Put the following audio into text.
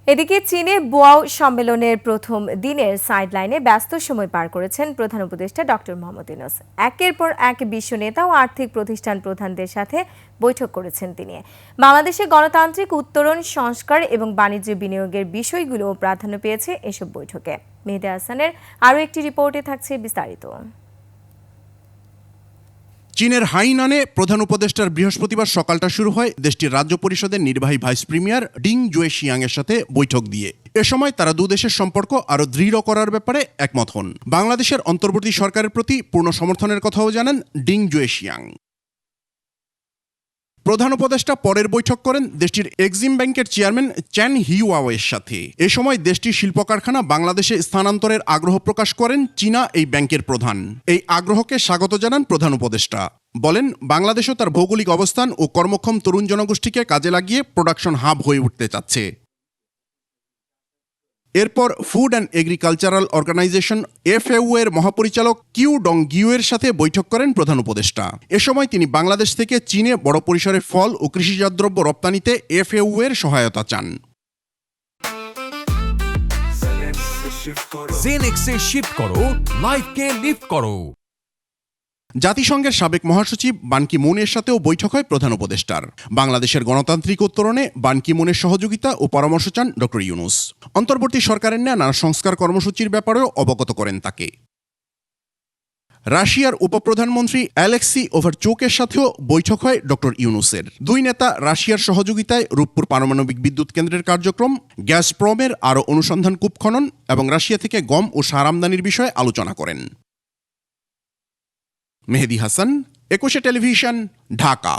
এদিকে চীনে বোয়াও সম্মেলনের প্রথম দিনের সাইডলাইনে ব্যস্ত সময় পার করেছেন প্রধান উপদেষ্টা ডক্টর মোহাম্মদ ইউনূস। একের পর এক বিশ্ব নেতা ও আর্থিক প্রতিষ্ঠান প্রধানদের সাথে বৈঠক করেছেন তিনি। বাংলাদেশে গণতান্ত্রিক উত্তরণ, সংস্কার এবং বাণিজ্য বিনিয়োগের বিষয়গুলো প্রাধান্য পেয়েছে এসব বৈঠকে। মেহেদী হাসানের আরও একটি রিপোর্টে থাকছে বিস্তারিত। চীনের হাইনানে প্রধান উপদেষ্টার বৃহস্পতিবার সকালটা শুরু হয় দেশটির রাজ্য পরিষদের নির্বাহী ভাইস প্রিমিয়ার ডিং জুয়েশিয়াং এর সাথে বৈঠক দিয়ে। এ সময় তারা দুদেশের সম্পর্ক আরও দৃঢ় করার ব্যাপারে একমত হন। বাংলাদেশের অন্তর্বর্তী সরকারের প্রতি পূর্ণ সমর্থনের কথাও জানান ডিং জুয়েশিয়াং। প্রধান উপদেষ্টা পরের বৈঠক করেন দেশটির এক্সিম ব্যাংকের চেয়ারম্যান চ্যান হিউয়াওয়ের সাথে। এ সময় দেশটির শিল্প কারখানা বাংলাদেশে স্থানান্তরের আগ্রহ প্রকাশ করেন চীনা এই ব্যাংকের প্রধান। এই আগ্রহকে স্বাগত জানান প্রধান উপদেষ্টা। বলেন, বাংলাদেশও তার ভৌগোলিক অবস্থান ও কর্মক্ষম তরুণ জনগোষ্ঠীকে কাজে লাগিয়ে প্রোডাকশন হাব হয়ে উঠতে চাচ্ছে। এরপর food and agricultural organisation FAO এর মহাপরিচালক কিউ ডং গিউ এর সাথে বৈঠক করেন প্রধান উপদেষ্টা। এ সময় তিনি বাংলাদেশ থেকে চীনে বড় পরিসরে ফল ও কৃষিজাত দ্রব্য রপ্তানিতে FAO এর সহায়তা চান। জেনেক্সে শিফট করো, লাইফকে লিফট করো। জাতিসংঘের সাবেক মহাসচিব বান কি মুনের সাথেও বৈঠক হয় প্রধান উপদেষ্টার। বাংলাদেশের গণতান্ত্রিক উত্তরণে বান কি মুনের সহযোগিতা ও পরামর্শ চান ডক্টর ইউনূস। অন্তর্বর্তী সরকারের নেয়া নানা সংস্কার কর্মসূচির ব্যাপারেও অবগত করেন তাকে। রাশিয়ার উপপ্রধানমন্ত্রী অ্যালেক্সি ওভারচোকের সাথেও বৈঠক হয় ডক্টর ইউনূসের। দুই নেতা রাশিয়ার সহযোগিতায় রূপপুর পারমাণবিক বিদ্যুৎ কেন্দ্রের কার্যক্রম, গ্যাসপ্রমের আরও অনুসন্ধান কূপ খনন এবং রাশিয়া থেকে গম ও সার আমদানির বিষয়ে আলোচনা করেন। মেহেদী হাসান, 21 টেলিভিশন, ঢাকা।